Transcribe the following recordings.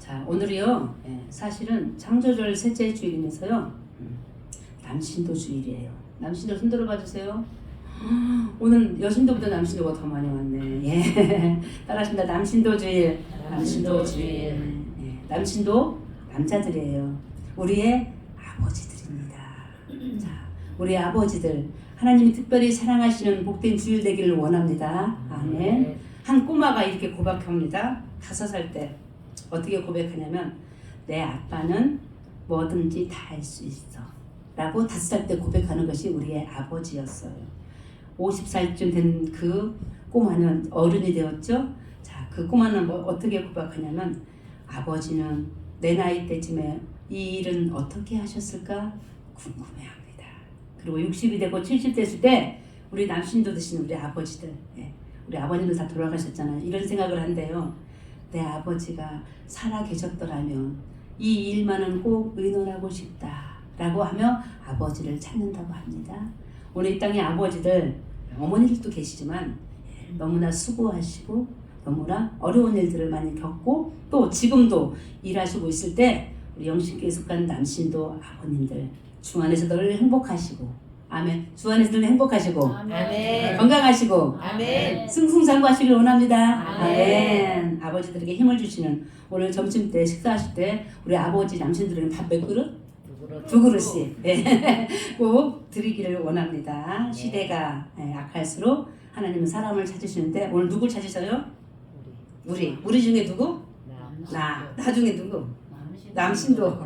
자, 오늘이요. 사실은 창조절 셋째 주일이면서요. 남신도 주일이에요. 남신도 손 들어봐 주세요. 오늘 여신도보다 남신도가 더 많이 왔네. 예. 따라하십니다. 남신도 주일. 남신도 주일. 남신도 남자들이에요. 우리의 아버지들입니다. 자, 우리 아버지들 하나님이 특별히 사랑하시는 복된 주일 되기를 원합니다. 아멘. 한 꼬마가 이렇게 고백합니다. 5살 때 어떻게 고백하냐면 내 아빠는 뭐든지 다 할 수 있어 라고 5살 때 고백하는 것이 우리의 아버지였어요. 50살쯤 된 그 꼬마는 어른이 되었죠. 자, 그 꼬마는 어떻게 고백하냐면 아버지는 내 나이 때쯤에 이 일은 어떻게 하셨을까 궁금해합니다. 그리고 60이 되고 70 됐을 때 우리 남신도 드신 우리 아버지들, 우리 아버님들 다 돌아가셨잖아요. 이런 생각을 한대요. 내 아버지가 살아 계셨더라면 이 일만은 꼭 의논하고 싶다 라고 하며 아버지를 찾는다고 합니다. 오늘 이 땅의 아버지들, 어머니들도 계시지만 너무나 수고하시고 너무나 어려운 일들을 많이 겪고 또 지금도 일하시고 있을 때 우리 영신교에 속한 남신도 아버님들 주 안에서 늘 행복하시고 아멘. 주 안에서 늘 행복하시고 아멘. 건강하시고 아멘. 승승장구하시길 원합니다. 아멘. 아멘. 아버지들에게 힘을 주시는 오늘 점심 때 식사하실 때 우리 아버지 남신들에게 밥 몇 그릇? 2그릇씩 꼭 드리기를 원합니다. 시대가 악할수록 하나님은 사람을 찾으시는데 오늘 누굴 찾으셔요? 우리 중에 누구? 나 중에 누구? 남신도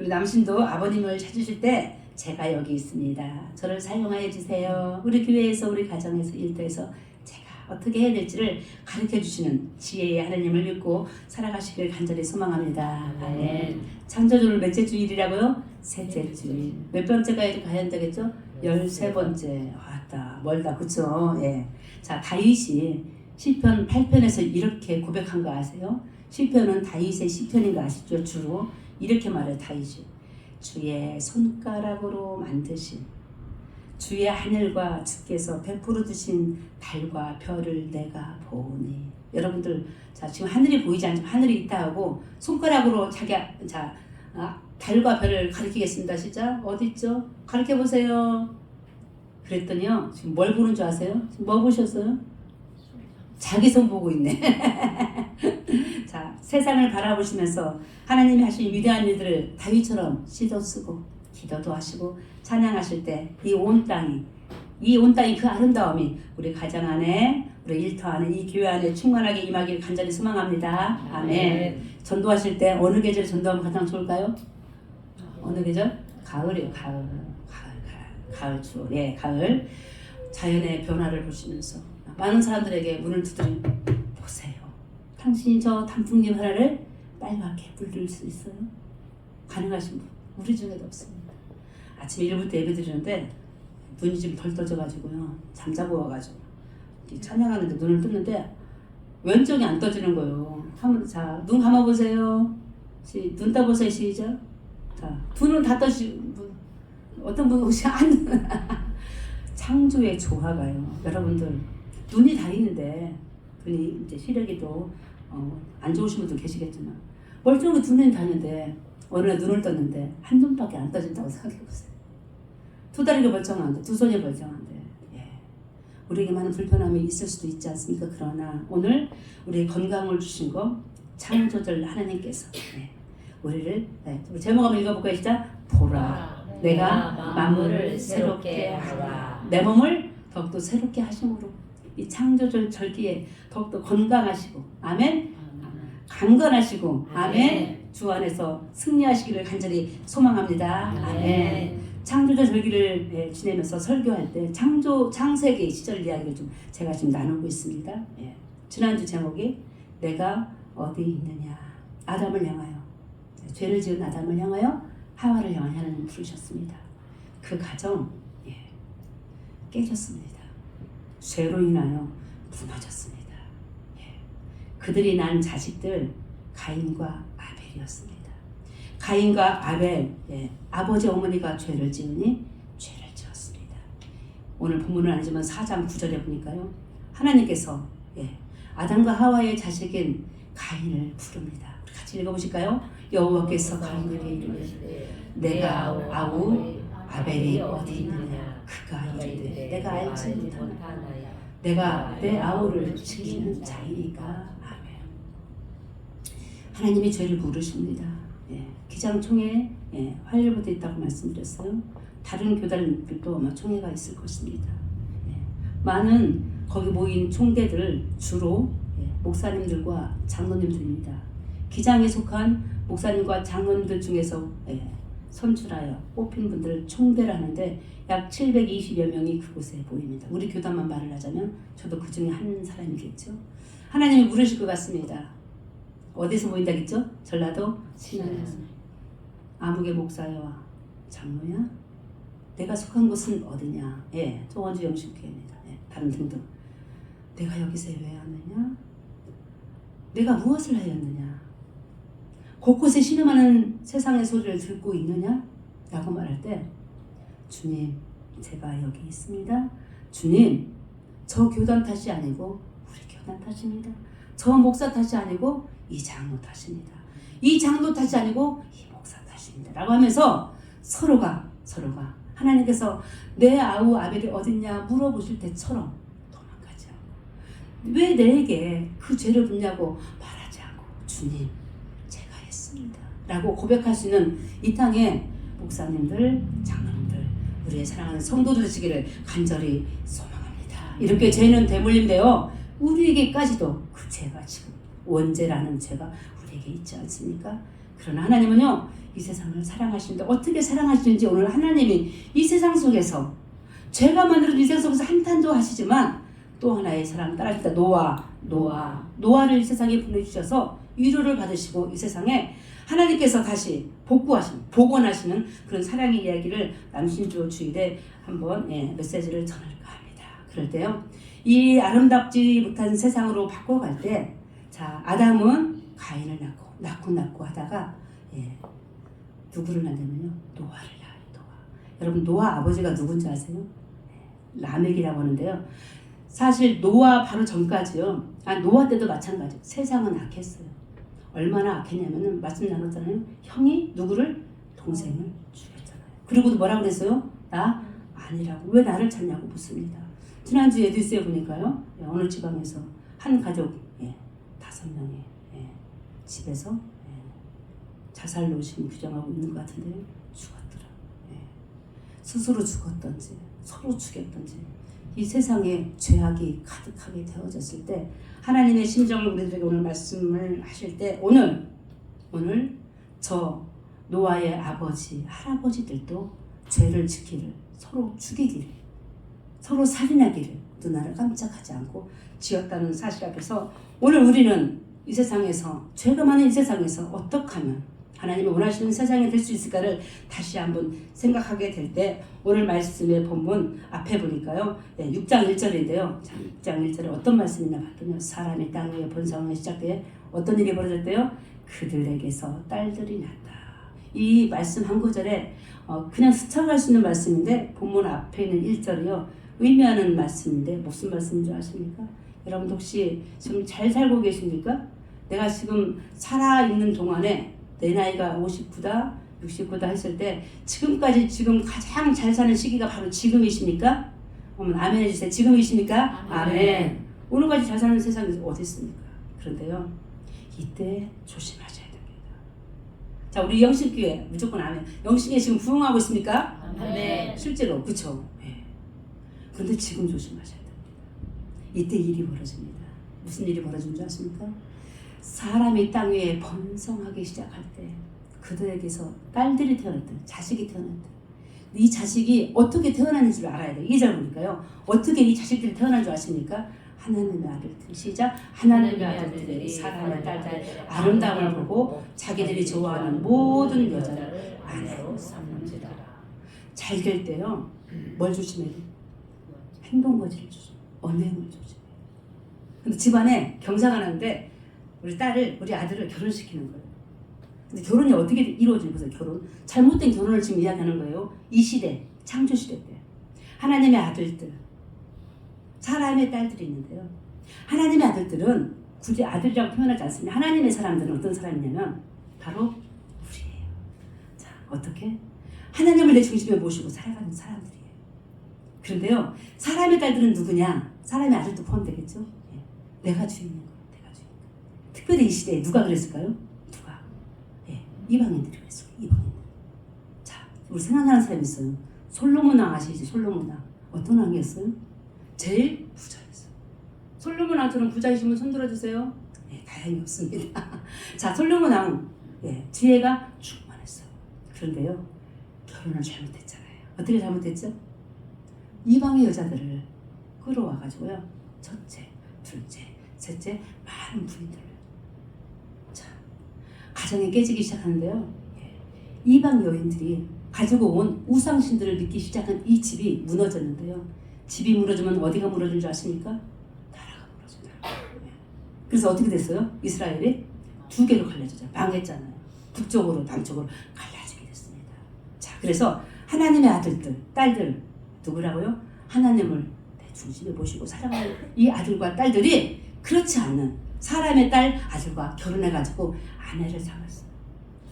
우리 남신도 아버님을 찾으실 때 제가 여기 있습니다. 저를 사용하여 주세요. 우리 교회에서 우리 가정에서 일터에서 제가 어떻게 해야 될지를 가르쳐 주시는 지혜의 하나님을 믿고 살아가시길 간절히 소망합니다. 아멘. 창조주를 몇째 주일이라고요? 셋째 주일. 몇 번째가 가야 되겠죠? 13번째. 왔다 멀다 그쵸? 예. 자, 다윗이 시편 8편에서 이렇게 고백한 거 아세요? 시편은 다윗의 시편인 거 아시죠? 주로 이렇게 말해요. 다윗이 주의 손가락으로 만드신 주의 하늘과 주께서 베풀어 주신 달과 별을 내가 보니. 여러분들 자 지금 하늘이 보이지 않지만 하늘이 있다 하고 손가락으로 달과 별을 가리키겠습니다. 시작. 어디 있죠? 가리켜 보세요. 그랬더니요 지금 뭘 보는 줄 아세요? 지금 뭐 보셨어요? 자기 손 보고 있네. 자, 세상을 바라보시면서 하나님이 하신 위대한 일들을 다윗처럼 시도 쓰고 기도도 하시고 찬양하실 때 이 온 땅이 그 아름다움이 우리 가정 안에 우리 일터 안에 이 교회 안에 충만하게 임하길 간절히 소망합니다. 아멘. 전도하실 때 어느 계절 전도하면 가장 좋을까요? 어느 계절? 가을이요. 가을초. 예, 가을. 자연의 변화를 보시면서 많은 사람들에게 문을 두드려 보세요. 당신이 저 단풍잎 하나를 빨갛게 물들 수 있어요? 가능하신 분? 우리 중에도 없습니다. 아침에 1부터 예배 드리는데 눈이 좀 덜 떠져가지고요. 잠자고 와가지고 찬양하는데 눈을 뜨는데 왼쪽이 안 떠지는 거예요. 자, 눈 감아보세요. 눈 떠보세요. 시작. 자, 두 눈 다 떠지고 어떤 분 혹시 안 창조의 조화가요. 여러분들 눈이 다 있는데 눈이 이제 시력이 또 안 좋으신 분도 계시겠지만 멀쩡히 두 눈이 다 있는데 어느 날 눈을 떴는데 한 눈밖에 안 떠진다고 생각해보세요. 두 다리가 멀쩡한데 두 손이 멀쩡한데 우리에게 많은 불편함이 있을 수도 있지 않습니까? 그러나 오늘 우리의 건강을 주신 거 창조절 하나님께서 우리를 제목 한번 읽어볼까요? 시작. 보라 내가 만물을 새롭게 하라. 내 몸을 더욱더 새롭게 하심으로 이 창조절 절기에 더욱더 건강하시고 아멘. 강건하시고 아멘. 주 안에서 승리하시기를 간절히 소망합니다. 아멘. 창조절 절기를 지내면서 설교할 때 창세기 시절 이야기를 좀 제가 지금 나누고 있습니다. 지난주 제목이 내가 어디 있느냐. 아담을 향하여 죄를 지은 아담을 향하여 하와를 향하여 하나님 부르셨습니다. 그 가정 깨졌습니다. 죄로 인하여 무너졌습니다. 그들이 낳은 자식들 가인과 아벨이었습니다. 가인과 아벨, 아버지 어머니가 죄를 지으니 죄를 지었습니다. 오늘 본문은 아니지만 4장 9절에 보니까요. 하나님께서 아담과 하와의 자식인 가인을 부릅니다. 같이 읽어보실까요? 여호와께서 가인에게 이르되 내가 아우 아벨이 어디 있느냐. 그가 이르되 내가 알지 못하나 내가 내 아우를 지키는 자이니까. 아멘. 하나님이 죄를 물으십니다. 기장총회 화요일부터 있다고 말씀드렸어요. 다른 교단들도 아마 총회가 있을 것입니다. 많은 거기 모인 총대들 주로 목사님들과 장로님들입니다. 기장에 속한 목사님과 장로님들 중에서 선출하여 뽑힌 분들을 총대를 하는데 약 720여 명이 그곳에 보입니다. 우리 교단만 말을 하자면 저도 그 중에 한 사람이겠죠. 하나님이 물으실 것 같습니다. 어디서 모인다겠죠? 전라도 신안에서. 아무개 목사와 장로야? 내가 속한 곳은 어디냐? 조원주 영신교회입니다. 다른 등등. 내가 여기서 왜 왔느냐? 내가 무엇을 하였느냐? 곳곳에 신음하는 세상의 소리를 듣고 있느냐? 라고 말할 때 주님, 제가 여기 있습니다. 주님, 저 교단 탓이 아니고 우리 교단 탓입니다. 저 목사 탓이 아니고 이 장로 탓입니다. 이 장로 탓이 아니고 이 목사 탓입니다. 라고 하면서 서로가 하나님께서 내 아우 아벨이 어딨냐 물어보실 때처럼 도망가지 않고 왜 내게 그 죄를 붓냐고 말하지 않고 주님, 제가 했습니다. 라고 고백할 수 있는 이 땅에 목사님들, 장로님들, 우리의 사랑하는 성도들 되시기를 간절히 소망합니다. 이렇게 죄는 대물림되어 우리에게까지도 그 죄가 지금 원죄라는 죄가 우리에게 있지 않습니까? 그러나 하나님은요, 이 세상을 사랑하시는데 어떻게 사랑하시는지 오늘 하나님이 이 세상 속에서 죄가 만들어진 이 세상 속에서 한탄도 하시지만 또 하나의 사람 따라하시다 노아를 이 세상에 보내주셔서 위로를 받으시고 이 세상에 하나님께서 다시 복원하시는 그런 사랑의 이야기를 남신주 주일에 한번 메시지를 전할까 합니다. 그럴 때요, 이 아름답지 못한 세상으로 바꿔갈 때, 자, 아담은 가인을 낳고 하다가 누구를 낳냐면요, 노아를 낳아요. 여러분, 노아 아버지가 누군지 아세요? 라멕이라고 하는데요. 사실 노아 바로 전까지요, 노아 때도 마찬가지. 세상은 악했어요. 얼마나 악했냐면은 말씀 나눴잖아요. 형이 누구를? 동생을 죽였잖아요. 그리고 뭐라고 그랬어요? 나 아니라고. 왜 나를 찾냐고 묻습니다. 지난주 에디스에 보니까요, 어느 지방에서 한 가족 5명이 집에서 자살로 지금 규정하고 있는 것 같은데요. 죽었더라. 스스로 죽었던지 서로 죽였던지 이 세상에 죄악이 가득하게 되어졌을 때 하나님의 심정을 우리들에게 오늘 말씀을 하실 때 오늘 저 노아의 아버지, 할아버지들도 죄를 지키를, 서로 죽이기를, 서로 살인하기를 누나를 깜짝하지 않고 지었다는 사실 앞에서 오늘 우리는 이 세상에서, 죄가 많은 이 세상에서 어떻게 하면 하나님이 원하시는 세상이 될 수 있을까를 다시 한번 생각하게 될 때 오늘 말씀의 본문 앞에 보니까요, 6장 1절인데요. 6장 1절에 어떤 말씀이나 봤더니 사람이 땅 위에 번성하기 시작돼 어떤 일이 벌어졌대요? 그들에게서 딸들이 났다. 이 말씀 한 구절에 그냥 스쳐갈 수 있는 말씀인데 본문 앞에 있는 1절이요, 의미하는 말씀인데 무슨 말씀인 줄 아십니까? 여러분 혹시 지금 잘 살고 계십니까? 내가 지금 살아있는 동안에 내 나이가 59다, 69다 했을 때 지금까지 지금 가장 잘 사는 시기가 바로 지금이십니까? 아멘 해주세요. 지금이십니까? 아멘. 오늘까지 잘 사는 세상이 어디 있습니까? 그런데요, 이때 조심하셔야 됩니다. 자, 우리 영신교회 무조건 아멘. 영신에 지금 부흥하고 있습니까? 아멘. 실제로 그렇죠. 그런데 지금 조심하셔야 됩니다. 이때 일이 벌어집니다. 무슨 일이 벌어지는 줄 아십니까? 사람이 땅 위에 번성하기 시작할 때 그들에게서 딸들이 태어났대, 자식이 태어났대. 이 자식이 어떻게 태어났는지를 알아야 돼요. 이 절 보니까요, 어떻게 이 자식들이 태어난 줄 아십니까? 하나님의 아들들, 시작. 하나님의 아들들이 사람의 딸들의 아름다움을 보고 자기들이 좋아하는 모든 여자를 아내로 삼는지라. 잘 될 때요, 뭘 조심해야 돼요? 행동거지를 조심해요. 언행을 조심해요. 근데 집안에 경사가 나는데 우리 아들을 결혼시키는 거예요. 근데 결혼이 어떻게 이루어지는 거예요? 결혼. 잘못된 결혼을 지금 이야기하는 거예요. 이 시대, 창조시대 때. 하나님의 아들들, 사람의 딸들이 있는데요. 하나님의 아들들은 굳이 아들이라고 표현하지 않습니다. 하나님의 사람들은 어떤 사람이냐면 바로 우리예요. 자, 어떻게? 하나님을 내 중심에 모시고 살아가는 사람들이에요. 그런데요, 사람의 딸들은 누구냐? 사람의 아들도 포함되겠죠? 예. 내가 주인인 거예요. 내가 주인. 특별히 이 시대에 누가 그랬을까요? 누가? 예. 이방인들이 그랬어요. 이방인들. 자, 우리 생각나는 사람이 있어요. 솔로몬 왕 아시지? 솔로몬 왕. 어떤 왕이었어요? 제일 부자였어요. 솔로몬 왕처럼 부자이시면 손 들어주세요. 예, 다행히 없습니다. 자, 솔로몬 왕. 예, 지혜가 충만했어요. 그런데요, 결혼을 잘못했잖아요. 어떻게 잘못했죠? 이방의 여자들을 끌어와가지고요, 첫째, 둘째, 셋째, 많은 부인들을. 자, 가정이 깨지기 시작하는데요. 예, 이방 여인들이 가지고 온 우상신들을 믿기 시작한 이 집이 무너졌는데요. 집이 무너지면 어디가 무너진 줄 아십니까? 나라가 무너진다. 예. 그래서 어떻게 됐어요? 이스라엘이 두 개로 갈라졌잖아요. 망했잖아요. 북쪽으로 남쪽으로 갈라지게 됐습니다. 자, 그래서 하나님의 아들들, 딸들 누구라고요? 하나님을 내 중심에 모시고 살아가는 이 아들과 딸들이 그렇지 않는 사람의 딸 아들과 결혼해가지고 아내를 삼았어요.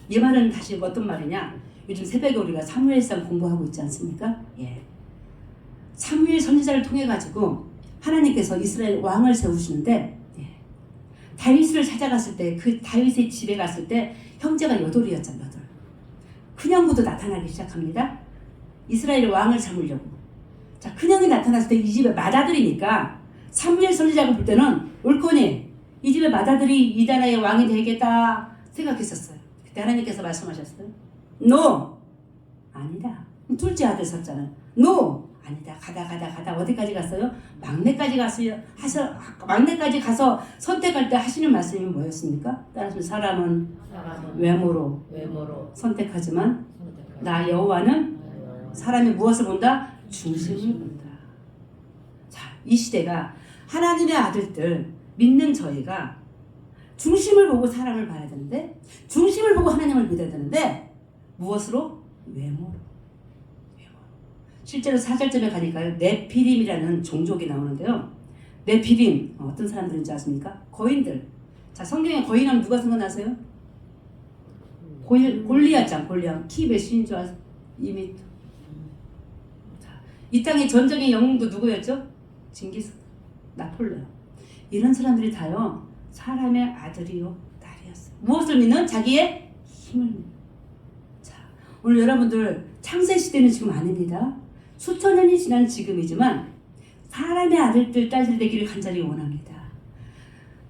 이 말은 다시 어떤 말이냐? 요즘 새벽에 우리가 사무엘상 공부하고 있지 않습니까? 예. 사무엘 선지자를 통해 가지고 하나님께서 이스라엘 왕을 세우시는데, 예. 다윗을 찾아갔을 때, 그 다윗의 집에 갔을 때 형제가 8이었잖아요. 8. 큰형부터 나타나기 시작합니다. 이스라엘 왕을 삼으려고. 자, 큰형이 나타났을 때 이 집에 맏아들이니까 사무엘 선지자가 볼 때는 옳거니 이 집에 맏아들이 이 나라의 왕이 되겠다 생각했었어요. 그때 하나님께서 말씀하셨어요. No! 아니다. 둘째 아들 섰잖아요. No! 아니다. 가다 어디까지 갔어요? 막내까지 갔어요. 막내까지 가서 선택할 때 하시는 말씀이 뭐였습니까? 따라서 사람은 외모로 선택하지만 나 여호와는 사람이 무엇을 본다? 중심을 본다. 자, 이 시대가 하나님의 아들들 믿는 저희가 중심을 보고 사람을 봐야 되는데, 중심을 보고 하나님을 믿어야 되는데 무엇으로? 외모로. 실제로 4절쯤에 가니까요, 네피림이라는 종족이 나오는데요. 네피림, 어떤 사람들인지 아십니까? 거인들. 자, 성경에 거인하면 누가 생각나세요? 골리앗장, 골리앗. 키 몇인 줄 아세요? 2m. 자, 이 땅의 전적인 영웅도 누구였죠? 징기스, 나폴레옹. 이런 사람들이 다요, 사람의 아들이요 딸이었어요. 무엇을 믿는? 자기의 힘을 믿는. 자, 오늘 여러분들 창세 시대는 지금 아닙니다. 수천 년이 지난 지금이지만 사람의 아들들 딸들이 되기를 간절히 원합니다.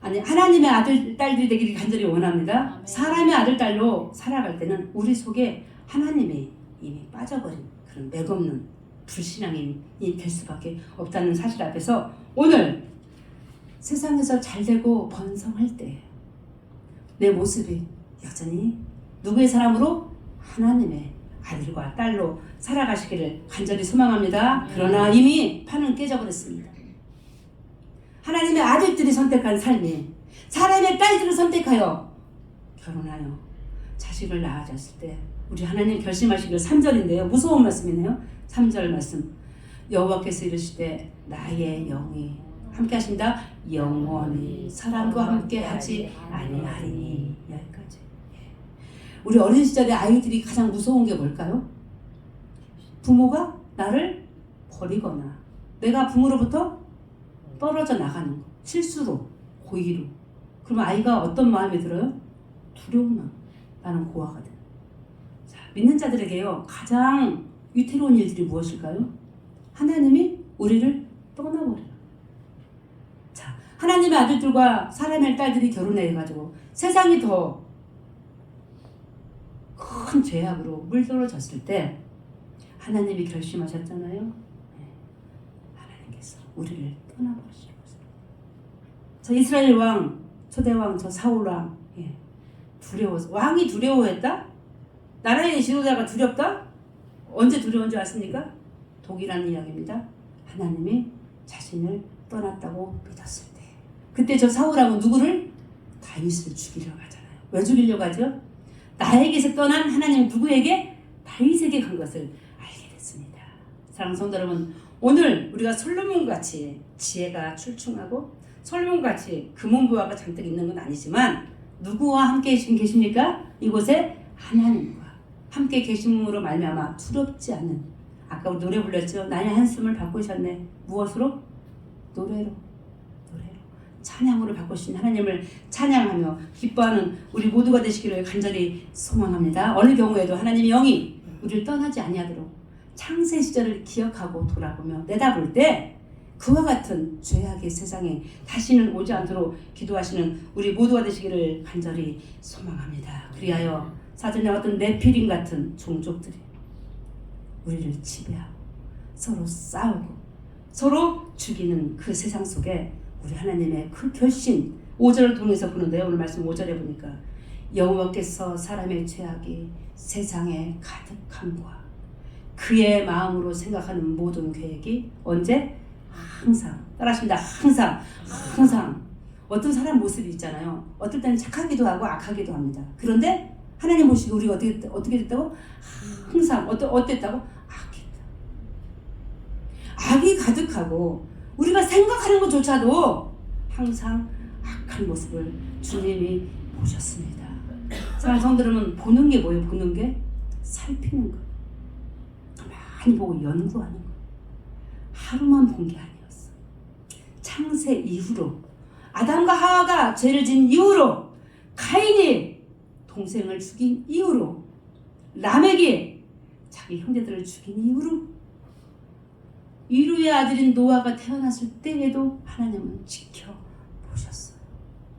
아니, 하나님의 아들 딸들이 되기를 간절히 원합니다. 아멘. 사람의 아들 딸로 살아갈 때는 우리 속에 하나님이 이미 빠져버린 그런 맥없는 불신앙이 될 수밖에 없다는 사실 앞에서 오늘 세상에서 잘되고 번성할 때 내 모습이 여전히 누구의 사람으로? 하나님의 아들과 딸로 살아가시기를 간절히 소망합니다. 그러나 이미 판은 깨져버렸습니다. 하나님의 아들들이 선택한 삶이 사람의 딸들을 선택하여 결혼하여 자식을 낳아줬을 때 우리 하나님 결심하시기를 3절인데요. 무서운 말씀이네요. 3절 말씀. 여호와께서 이르시되 나의 영이 함께 하신다. 영원히 사람과 함께 하지 아니하리니. 여기까지. 우리 어린 시절에 아이들이 가장 무서운 게 뭘까요? 부모가 나를 버리거나 내가 부모로부터 떨어져 나가는 거. 실수로, 고의로. 그러면 아이가 어떤 마음이 들어요? 두려운 마음. 나는 고아가 돼. 자, 믿는 자들에게요, 가장 위태로운 일들이 무엇일까요? 하나님이 우리를 떠나버려요. 자, 하나님의 아들들과 사람의 딸들이 결혼해가지고 세상이 더 큰 죄악으로 물들어졌을 때 하나님이 결심하셨잖아요. 네. 하나님께서 우리를 떠나버리신 것을. 저 이스라엘 왕, 초대왕, 저 사울 왕, 예. 두려워서. 왕이 두려워했다? 나라의 지도자가 두렵다? 언제 두려운 줄 아십니까? 독이라는 이야기입니다. 하나님이 자신을 떠났다고 믿었을 때. 그때 저 사울왕은 누구를? 다윗을 죽이려고 하잖아요. 왜 죽이려고 하죠? 나에게서 떠난 하나님 누구에게? 다윗에게 간 것을 알게 됐습니다. 사랑하는 성도 여러분, 오늘 우리가 솔로몬같이 지혜가 출중하고 솔로몬같이 금은보화가 잔뜩 있는 건 아니지만 누구와 함께 계십니까? 이곳에 하나님과 함께 계심으로 말미암아 두렵지 않는, 아까 우리 노래 불렀죠. 나의 한숨을 바꾸셨네. 무엇으로? 노래로. 찬양으로 바꾸신 하나님을 찬양하며 기뻐하는 우리 모두가 되시기를 간절히 소망합니다. 어느 경우에도 하나님의 영이 우리를 떠나지 아니하도록 창세 시절을 기억하고 돌아보며 내다볼 때 그와 같은 죄악의 세상에 다시는 오지 않도록 기도하시는 우리 모두가 되시기를 간절히 소망합니다. 그리하여 사전에 어떤 네피림 같은 종족들이 우리를 지배하고 서로 싸우고 서로 죽이는 그 세상 속에 우리 하나님의 그 결심 5절을 통해서 보는데요. 오늘 말씀 5절에 보니까 여호와께서 사람의 죄악이 세상에 가득함과 그의 마음으로 생각하는 모든 계획이 언제? 항상. 따라하십니다. 항상. 어떤 사람 모습이 있잖아요. 어떨 때는 착하기도 하고 악하기도 합니다. 그런데 하나님 보시기 우리가 어떻게 됐다고? 항상 어땠다고? 악이 가득하고 우리가 생각하는 것조차도 항상 악한 모습을 주님이 보셨습니다. 사랑하는 성도 여러분, 보는 게 뭐예요? 보는 게 살피는 거, 많이 보고 연구하는 거. 하루만 본 게 아니었어. 창세 이후로 아담과 하와가 죄를 진 이후로 가인이 동생을 죽인 이후로 라멕이 자기 형제들을 죽인 이후로 이루의 아들인 노아가 태어났을 때에도 하나님은 지켜보셨어요.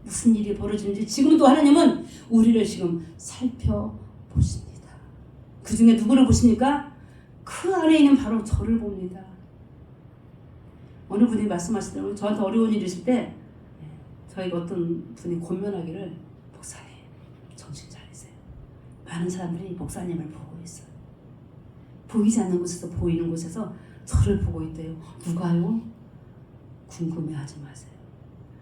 무슨 일이 벌어지는지 지금도 하나님은 우리를 지금 살펴보십니다. 그 중에 누구를 보십니까? 그 안에 있는 바로 저를 봅니다. 어느 분이 말씀하시더라고요. 저한테 어려운 일이 있을 때 저희가 어떤 분이 권면하기를, 목사님 정신 차리세요. 많은 사람들이 목사님을 보고 있어요. 보이지 않는 곳에서 보이는 곳에서 저를 보고 있대요. 누가요? 궁금해하지 마세요.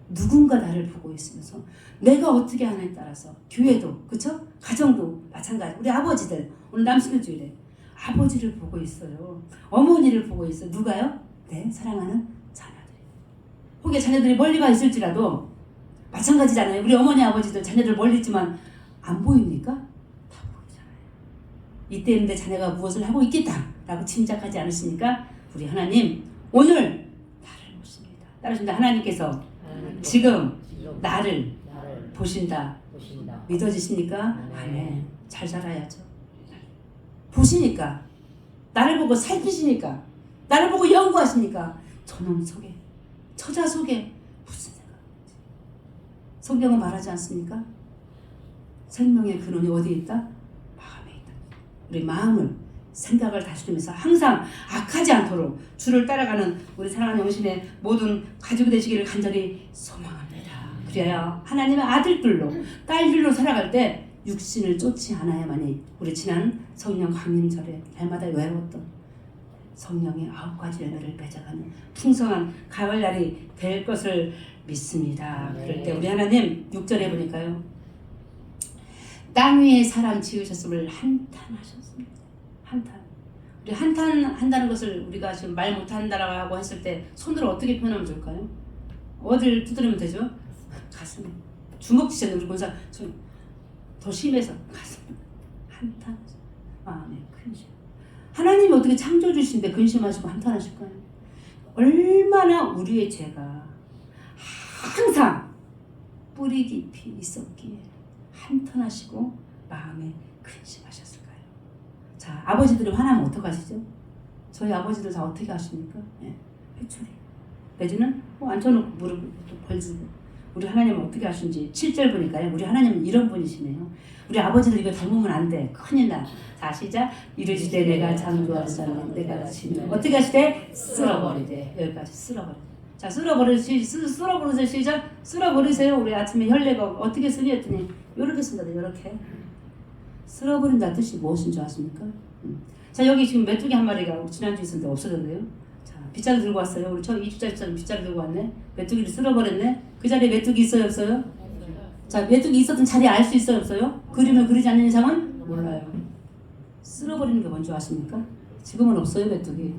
누군가 나를 보고 있으면서 내가 어떻게 하느냐에 따라서 교회도, 그쵸? 가정도 마찬가지. 우리 아버지들 오늘 남신주일에 아버지를 보고 있어요. 어머니를 보고 있어요. 누가요? 네, 사랑하는 자녀들이. 혹여 자녀들이 멀리 가 있을지라도 마찬가지잖아요. 우리 어머니 아버지들 자녀들 멀리 있지만 안 보입니까? 다 보이잖아요. 이때인데 자녀가 무엇을 하고 있겠다라고 짐작하지 않으십니까? 우리 하나님 오늘 나를 보십니다. 따라하십니다. 하나님께서 지금 나를 보신다. 믿어지십니까? 아멘. 잘 살아야죠. 보시니까, 나를 보고 살피시니까, 나를 보고 연구하시니까 저놈 속에, 처자 속에 무슨 생각인지. 성경은 말하지 않습니까? 생명의 근원이 어디에 있다? 마음에 있다. 우리 마음을, 생각을 다스리면서 항상 악하지 않도록 주를 따라가는 우리 사랑하는 영신의 모든 가족이 되시기를 간절히 소망합니다. 그래야 하나님의 아들들로, 딸들로 살아갈 때 육신을 쫓지 않아야만이 우리 지난 성령 강림절에 날마다 외웠던 성령의 9가지 열매를 맺어가는 풍성한 가을날이 될 것을 믿습니다. 그럴 때 우리 하나님 6절에 보니까요, 땅 위에 사람 지으셨음을 한탄하셨습니다. 한탄. 우리 한탄한다는 것을 우리가 지금 말 못한다라고 했을 때 손으로 어떻게 표현하면 좋을까요? 어딜 두드리면 되죠? 가슴. 주먹 쥐잖아요. 우리 본사 더 심해서 가슴. 한탄. 마음에 근심. 하나님이 어떻게 창조해 주신데 근심하시고 한탄하실까요? 얼마나 우리의 죄가 항상 뿌리 깊이 있었기에 한탄하시고 마음에 근심하셨을까요? 자, 아버지들이 화나면 어떡하시죠? 저희 아버지들 다 어떻게 하십니까? 회초리. 내지는 앉혀놓고 무릎을 벌주고. 우리 하나님은 어떻게 하시는지 7절 보니까요. 우리 하나님은 이런 분이시네요. 우리 아버지들 이거 닮으면 안 돼. 큰일 나. 자, 시작. 이르시되 내가 창조한 자는 내가 지면 어떻게 하시되? 쓸어버리되. 여기까지 쓸어버리되. 자, 쓸어버리세요. 시작. 쓸어버리세요. 우리 아침에 혈내가 어떻게 쓰니 했더니 이렇게 쓴다. 이렇게. 쓸어버린다는 뜻이 무엇인 줄 아십니까? 자, 여기 지금 메뚜기 한 마리가 지난주에 있었는데 없어졌네요. 자, 빗자루 들고 왔어요. 우리 처음 2주짜리 빗자루 들고 왔네. 메뚜기를 쓸어버렸네. 그 자리에 메뚜기 있어요, 없어요? 자, 메뚜기 있었던 자리 알 수 있어요, 없어요? 그림을 그리지 않는 이상은 몰라요. 쓸어버리는 게 뭔지 아십니까? 지금은 없어요, 메뚜기.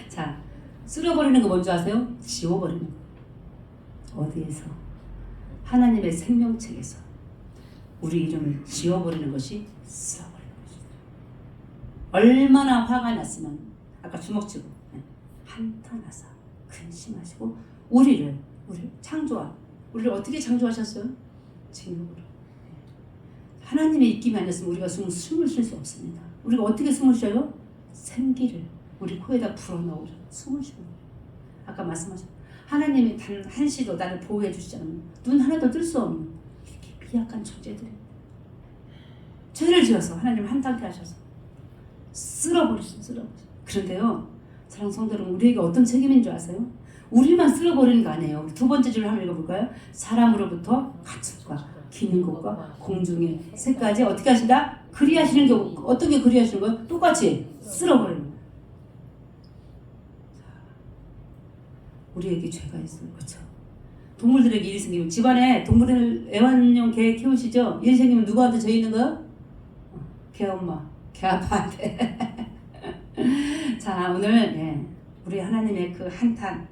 자, 쓸어버리는 거 뭔지 아세요? 지워버리는 거. 어디에서? 하나님의 생명책에서 우리 이름을 지워버리는 것이 쓸어버리는 것이다. 얼마나 화가 났으면 아까 주먹 쥐고 한탄하사 근심하시고 우리를 우리를 어떻게 창조하셨어요? 진국으로. 하나님의 입김이 아니었으면 우리가 숨을 쉴 수 없습니다. 우리가 어떻게 숨을 쉬어요? 생기를 우리 코에다 불어넣으려 숨을 쉬고. 아까 말씀하셨죠. 하나님이 단 한시도 나를 보호해 주시지 않으면 눈 하나도 뜰 수 없는 이렇게 미약한 존재들이 죄를 지어서 하나님 한탄케 하셔서 쓸어버리시죠. 그런데요, 사랑하는 성도 여러분, 우리에게 어떤 책임인 줄 아세요? 우리만 쓸어버리는 거 아니에요. 두 번째 줄을 한번 읽어볼까요? 사람으로부터 가축과 기는 것과 공중의 새까지 어떻게 하신다? 그리하시는 게 어떻게 그리하시는 거예요? 똑같이 쓸어버리는 거예요. 우리에게 죄가 있어요. 그렇죠? 동물들에게 일이 생기면 집안에 동물을 애완용 개 키우시죠? 일이 생기면 누구한테 죄 있는 거예요? 개 엄마, 개 아빠한테. 자, 오늘 우리 하나님의 그 한탄,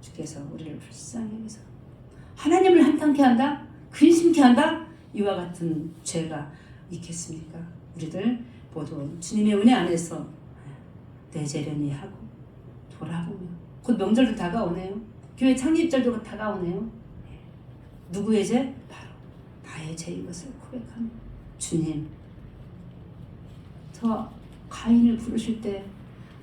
주께서 우리를 불쌍히 여기서 하나님을 한탄케 한다? 근심케 한다? 이와 같은 죄가 있겠습니까? 우리들 모두 주님의 은혜 안에서 내재련히 하고 돌아보며 곧 명절도 다가오네요. 교회 창립절도 다가오네요. 누구의 죄? 바로 나의 죄인 것을 고백하며 주님, 저 가인을 부르실 때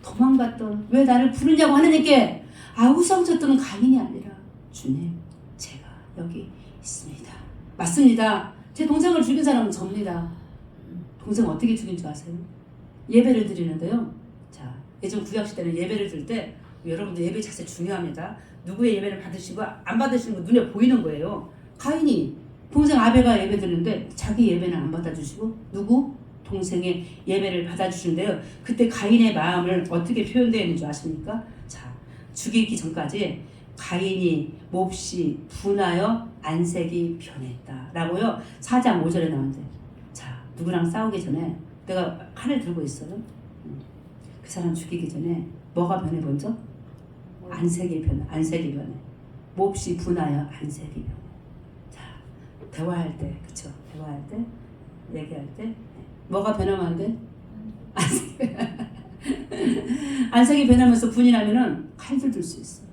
도망갔던 왜 나를 부르냐고 하나님께 아우성쳤던 가인이 아니라 주님, 제가 여기 있습니다. 맞습니다. 제 동생을 죽인 사람은 접니다. 동생 어떻게 죽인 줄 아세요? 예배를 드리는데요. 자, 예전 구약시대는 예배를 드릴 때 여러분들 예배 자세 중요합니다. 누구의 예배를 받으시고 안 받으시는 거 눈에 보이는 거예요. 가인이 동생 아벨가 예배 드리는데 자기 예배는 안 받아주시고 누구? 동생의 예배를 받아주시는데요. 그때 가인의 마음을 어떻게 표현되어 있는 줄 아십니까? 자, 죽이기 전까지 가인이 몹시 분하여 안색이 변했다 라고요. 4장 5절에 나오는데, 자, 누구랑 싸우기 전에 내가 칼을 들고 있어요. 그 사람 죽이기 전에 뭐가 변해 먼저? 안색이 변해. 몹시 분하여 안색이 변해. 자, 대화할 때, 그쵸? 대화할 때, 얘기할 때 뭐가 변하면 안 돼? 안색이 변하면서 분이 나면은 칼도 들 수 있어.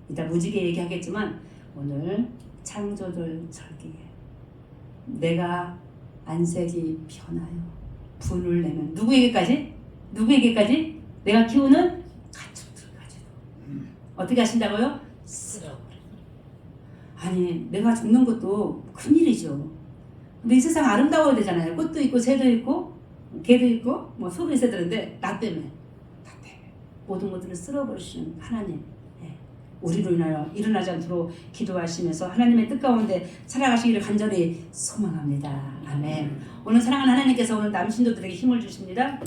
이따 무지개 얘기하겠지만 오늘 창조절 절기에 내가 안색이 변하여 분을 내면 누구에게까지? 내가 키우는 가축들까지도 어떻게 하신다고요? 쓸어버려. 아니, 내가 죽는 것도 큰일이죠. 근데 이 세상 아름다워야 되잖아요. 꽃도 있고 새도 있고 개도 있고 뭐 소도 있어야 되는데 나 때문에 모든 것들을 쓸어버리시는 하나님, 우리로 인하여 일어나지 않도록 기도하시면서 하나님의 뜻 가운데 살아가시기를 간절히 소망합니다. 아멘. 오늘 사랑하는 하나님께서 오늘 남신도들에게 힘을 주십니다.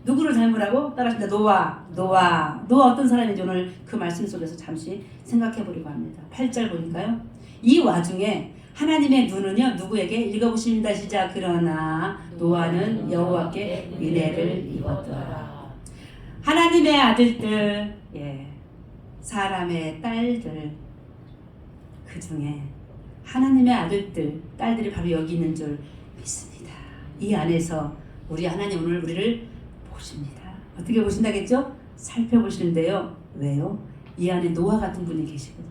누구를 닮으라고? 따라하십니다. 노아 어떤 사람인지 오늘 그 말씀 속에서 잠시 생각해 보려고 합니다. 8절 보니까요, 이 와중에 하나님의 눈은요 누구에게? 읽어보십니다. 시작. 그러나 노아는 여호와께 은혜를 입었더라. 하나님의 아들들, 사람의 딸들, 그 중에 하나님의 아들들, 딸들이 바로 여기 있는 줄 믿습니다. 이 안에서 우리 하나님 오늘 우리를 보십니다. 어떻게 보신다겠죠? 살펴보시는데요. 왜요? 이 안에 노아 같은 분이 계시거든요.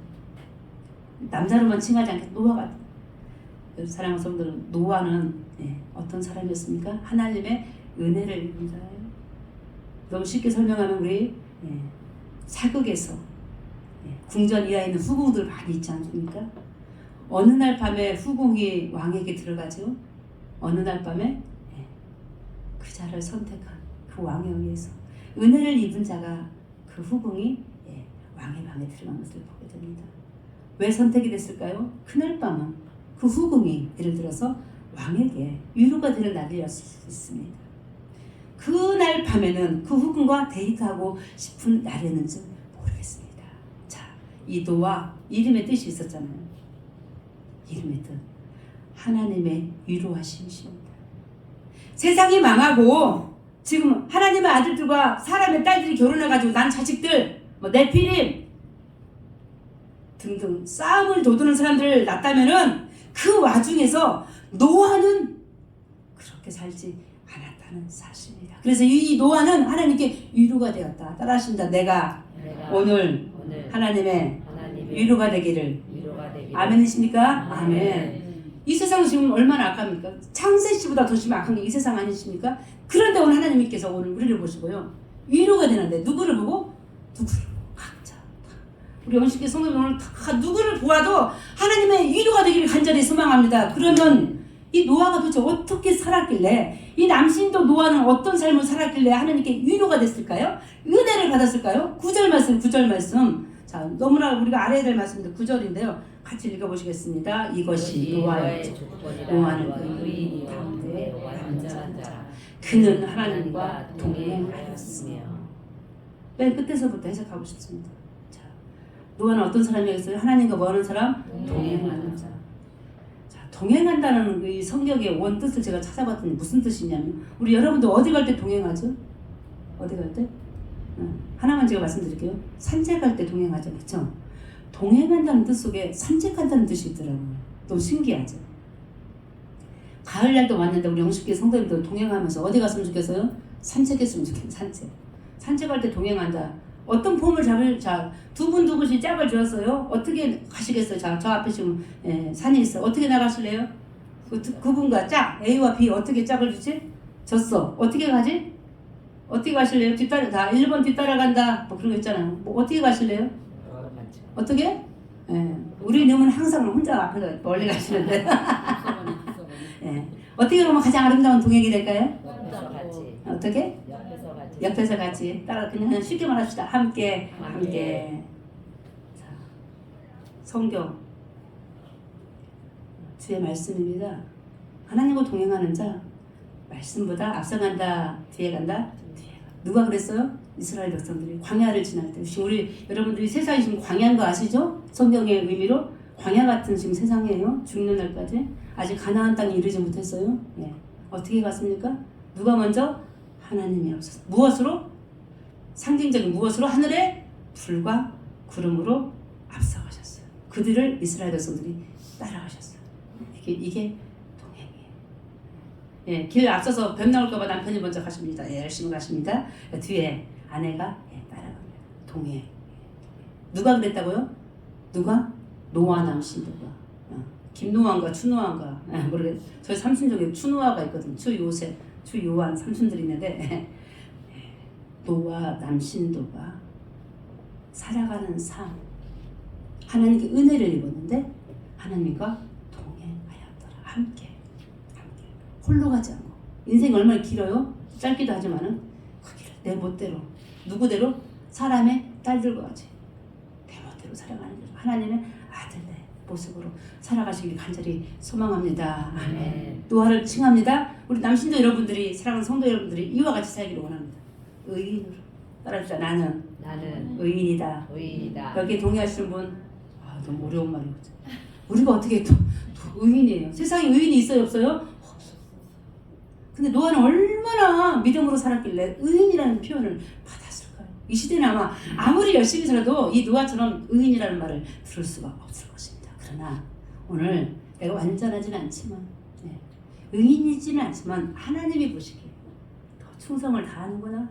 남자로만 칭하지 않게 노아 같은. 사랑하는 성도들은 노아는 어떤 사람이었습니까? 하나님의 은혜를 입은 자예요. 너무 쉽게 설명하면 우리 사극에서 궁전 이하에 있는 후궁들 많이 있지 않습니까? 어느 날 밤에 후궁이 왕에게 들어가죠. 어느 날 밤에 그 자를 선택한 그 왕에 의해서 은혜를 입은 자가 그 후궁이 왕의 방에 들어간 것을 보게 됩니다. 왜 선택이 됐을까요? 그날 밤은 그 후궁이 예를 들어서 왕에게 위로가 되는 날이었을 수 있습니다. 그날 밤에는 그 후궁과 데이트하고 싶은 날이었는지 모르겠습니다. 자, 이 노아 이름의 뜻이 있었잖아요. 이름의 뜻, 하나님의 위로하심이십니다. 세상이 망하고 지금 하나님의 아들들과 사람의 딸들이 결혼해가지고 난 자식들, 네피림 등등 싸움을 도두는 사람들을 낳았다면은 그 와중에서 노아는 그렇게 살지 않았다는 사실입니다. 그래서 이 노아는 하나님께 위로가 되었다. 따라하십니다. 내가 오늘 하나님의 위로가 되기를. 아멘이십니까? 아멘. 이 세상은 지금 얼마나 악합니까? 창세시보다 더 심한 악한 게 이 세상 아니십니까? 그런데 오늘 하나님께서 오늘 우리를 보시고요, 위로가 되는데 누구를 보고? 누구를 보고? 각자. 우리 영식계 성도님 오늘 다 누구를 보아도 하나님의 위로가 되기를 간절히 소망합니다. 그러면 이 노아가 도대체 어떻게 살았길래, 이 남신도 노아는 어떤 삶을 살았길래 하나님께 위로가 됐을까요? 은혜를 받았을까요? 9절 말씀. 자, 너무나 우리가 알아야 될 말씀인데 9절인데요. 같이 읽어보시겠습니다. 이것이 노아의 조건이라. 노아는 의인이 가운데 완전한 자, 그는 하나님과 동행하였으며. 맨 끝에서부터 해석하고 싶습니다. 자, 노아는 어떤 사람이었어요? 하나님과 뭐하는 사람? 동행하는 자. 자, 동행한다는 이 성경의 원뜻을 제가 찾아봤더니 무슨 뜻이냐면, 우리 여러분도 어디 갈 때 동행하죠? 어디 갈 때? 하나만 제가 말씀드릴게요. 산책할 때 동행하죠. 그렇죠? 동행한다는 뜻 속에 산책한다는 뜻이 있더라고요. 또 신기하죠. 가을날도 왔는데 우리 영식계 성도님들 동행하면서 어디 갔으면 좋겠어요? 산책했으면 좋겠어요. 산책할 때 동행한다. 어떤 폼을 자, 두 분씩 짝을 주었어요. 어떻게 가시겠어요? 자, 저 앞에 지금 산이 있어. 어떻게 나가실래요? 그분과 짝, A와 B 어떻게 짝을 주지? 졌어. 어떻게 가지? 어떻게 가실래요? 1번 뒤따라간다. 뭐 그런 거 있잖아요. 뭐 어떻게 가실래요? 어떻게? 우리 님은 항상 혼자 앞에서 멀리 가시는데. 어떻게 보면 가장 아름다운 동행이 될까요? 어떻게? 옆에서 같이 따라 그냥 쉽게 말합시다. 함께. 자, 성경 주의 말씀입니다. 하나님과 동행하는 자, 말씀보다 앞서간다, 뒤에 간다. 누가 그랬어요? 이스라엘 백성들이 광야를 지날 때. 지금 우리 여러분들이 세상이 지금 광야인 거 아시죠? 성경의 의미로 광야 같은 지금 세상이에요. 죽는 날까지 아직 가나안 땅에 이르지 못했어요. 어떻게 갔습니까? 누가 먼저? 하나님이 앞서서. 무엇으로? 상징적인 무엇으로? 하늘의 불과 구름으로 앞서가셨어요. 그들을 이스라엘 백성들이 따라가셨어요. 이게 동행이에요. 길 앞서서 뱀 나올까봐 남편이 먼저 가십니다. 열심히 가십니다. 뒤에 아내가 따라갑니다. 동행. 누가 그랬다고요? 누가? 노아 남신도가. 김노아인가 추노아인가 모르겠어요. 저희 삼촌 중에 추노아가 있거든요. 추요셉, 추요한 삼촌들이 있는데 노아 남신도가 살아가는 삶, 하나님께 은혜를 입었는데 하나님과 동행하였더라. 함께. 홀로 가지 않고. 인생이 얼마나 길어요? 짧기도 하지만은 그 길을 내 멋대로, 누구대로? 사람의 딸들과 같이 내 멋대로 살아가는 거죠. 하나님의 아들의 모습으로 살아가시길 간절히 소망합니다. 아멘. 노아를 칭합니다. 우리 남신도 여러분들이, 사랑하는 성도 여러분들이 이와 같이 살기를 원합니다. 의인으로. 따라합시다. 나는 의인이다. 여기에 동의하시는 분? 너무 어려운 말이거든. 우리가 어떻게 또 의인이에요? 세상에 의인이 있어요, 없어요? 근데 노아는 얼마나 믿음으로 살았길래 의인이라는 표현을 받았을까요? 이 시대는 아마 아무리 열심히 살아도 이 노아처럼 의인이라는 말을 들을 수가 없을 것입니다. 그러나 오늘 내가 완전하지는 않지만, 의인이지는 않지만 하나님이 보시기에 더 충성을 다하는구나,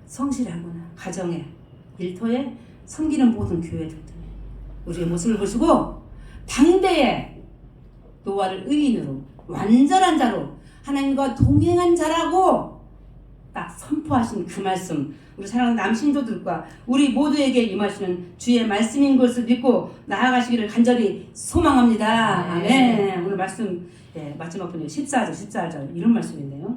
성실하구나, 가정에, 일터에, 섬기는 모든 교회 등등에 우리의 모습을 보시고 당대에 노아를 의인으로, 완전한 자로, 하나님과 동행한 자라고 딱 선포하신 그 말씀, 우리 사랑하는 남신도들과 우리 모두에게 임하시는 주의 말씀인 것을 믿고 나아가시기를 간절히 소망합니다. 아멘. 오늘 말씀 마지막 분이 14절 이런 말씀인데요.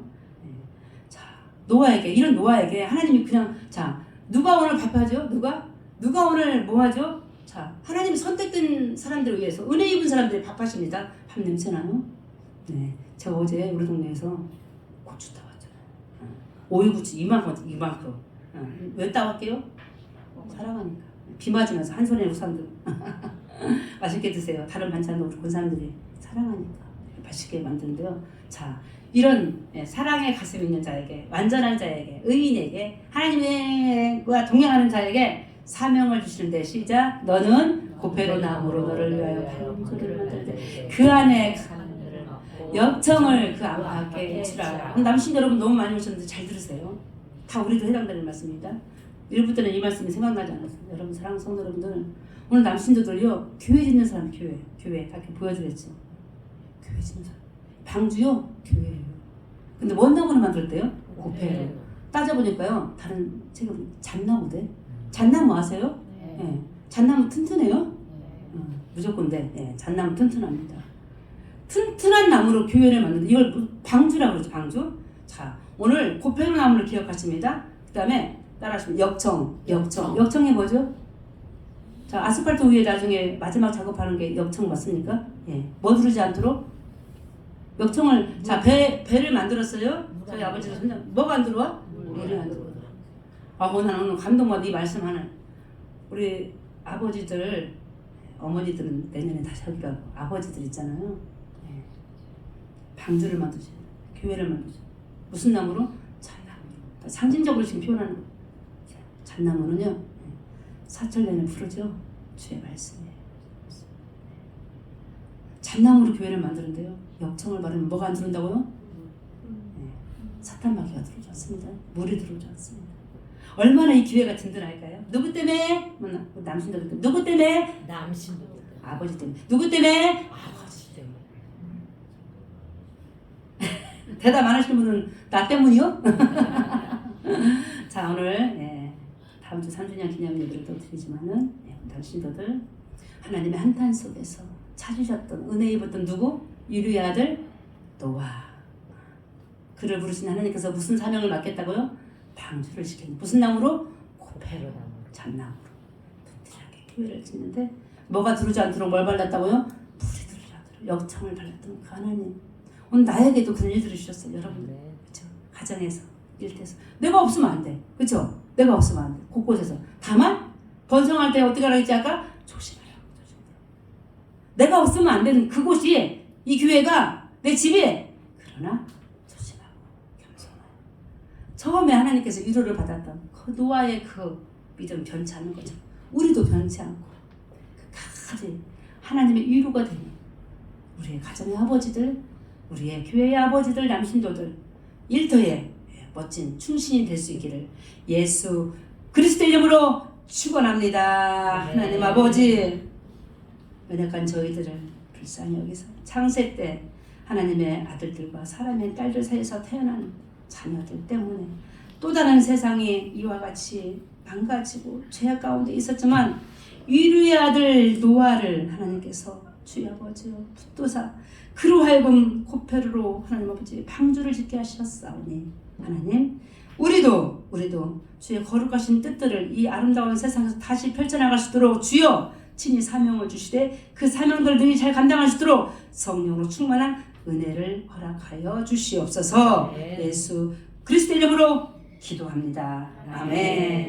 자, 이런 노아에게 하나님이 그냥, 자, 누가 오늘 밥하죠? 누가 오늘 뭐하죠? 자, 하나님이 선택된 사람들을 위해서 은혜 입은 사람들이 밥하십니다. 밥 냄새나요? 네, 제가 어제 우리 동네에서 고추 따왔잖아요. 오이고추 이만큼. 왜 따왔게요? 사랑하니까. 비 맞으면서 한 손에 우산 들고 맛있게 드세요. 다른 반찬도 우리 권사님들이 사랑하니까 맛있게 만드는데요. 자, 이런 사랑의 가슴 있는 자에게, 완전한 자에게, 의인에게, 하나님과 동행하는 자에게 사명을 주시는데 시작. 너는 고페로 나무로 너를 위하여 방주를 만드는데 그 안에 역청을 그 안팎에 주라. 남신 여러분 너무 많이 오셨는데 잘 들으세요. 다 우리도 해당되는 말씀입니다. 1부 때는 이 말씀이 생각나지 않았어요. 여러분 사랑하는 성도 여러분들, 오늘 남신도들요 교회 짓는 사람 교회 다 이렇게 보여드렸죠. 교회 짓는 사람 방주요 교회예요. 근데 원나무를 만들 때요 고페로. 따져보니까요 다른 책은 잣나무대. 잣나무 아세요? 네. 잣나무 튼튼해요? 무조건 돼. 네. 잣나무 튼튼합니다. 튼튼한 나무로 교회를 만드는데 이걸 방주라고 그러죠. 방주. 자, 오늘 고페로 나무를 기억하십니다. 그 다음에 따라하시면 역청이 뭐죠? 자, 아스팔트 위에 나중에 마지막 작업하는 게 역청 맞습니까? 예. 뭐 두르지 않도록? 역청을, 자, 배를 만들었어요. 저희 아버지도 손자, 뭐가 안 들어와? 물이 안 들어와. 나는 감동받아 이 말씀하는 우리 아버지들, 어머니들은 내년에 다시 하기 가고 아버지들 있잖아요. 예. 방주를 만드셔요. 교회를 만드셔요. 무슨 나무로? 잣나무. 상징적으로 지금 표현하는 거예요. 잣나무는요 사철년에 부르죠. 주의 말씀이에요. 잣나무로 교회를 만드는데요 역청을 바르면 뭐가 안 들어온다고요? 네. 사탄마귀가 들어오지 않습니다. 물이 들어오지 않습니다. 얼마나 이 기회가 든든할까요? 누구 때문에? 남신도 때문에. 누구 때문에? 남신도 아버지 때문에. 누구 때문에? 아버지 때문에. 대답 안 하시는 분은 나 때문이요? 자, 오늘 다음 주 3주년 기념 예배를 또 드리지만은 당신도들 하나님의 한탄 속에서 찾으셨던 은혜 입었던 누구? 유리의 아들 노아. 그를 부르신 하나님께서 무슨 사명을 맡겠다고요? 방주를 시켰는데 무슨 나무로? 고페로 나무, 잣나무로 튼튼하게 교회를 짓는데 뭐가 들어오지 않도록 뭘 발랐다고요? 불이 들어오지 않도록 역청을 발랐던 그 하나님. 오늘 나에게도 그런 일들을 주셨어요. 여러분. 그렇죠? 가정에서, 일터에서 내가 없으면 안 돼. 그렇죠? 내가 없으면 안 돼. 곳곳에서. 다만 번성할 때 어떻게 하라고 했지 아까? 조심하라고. 내가 없으면 안 되는 그곳이 이 교회가 내 집이. 그러나 조심하고 겸손하고. 처음에 하나님께서 위로를 받았던 그 노아의 그 믿음 변치 않는 거죠. 우리도 변치 않고 끝까지 하나님의 위로가 되는 우리의 가정의 아버지들, 우리의 교회의 아버지들, 남신도들 일터에 멋진 충신이 될 수 있기를 예수 그리스도 이름으로 축원합니다. 하나님 아버지, 연약한 저희들을 불쌍히 여기서 창세 때 하나님의 아들들과 사람의 딸들 사이에서 태어난 자녀들 때문에 또 다른 세상이 이와 같이 망가지고 죄악 가운데 있었지만 위루의 아들 노아를 하나님께서 주의 아버지여 붙도사 그로 하여금 고페르로 하나님 아버지 방주를 짓게 하셨사오니 하나님 우리도 주의 거룩하신 뜻들을 이 아름다운 세상에서 다시 펼쳐나갈 수 있도록 주여 친히 사명을 주시되 그 사명들을 능히 잘 감당할 수 있도록 성령으로 충만한 은혜를 허락하여 주시옵소서. 예수 그리스도 이름으로 기도합니다. 아멘.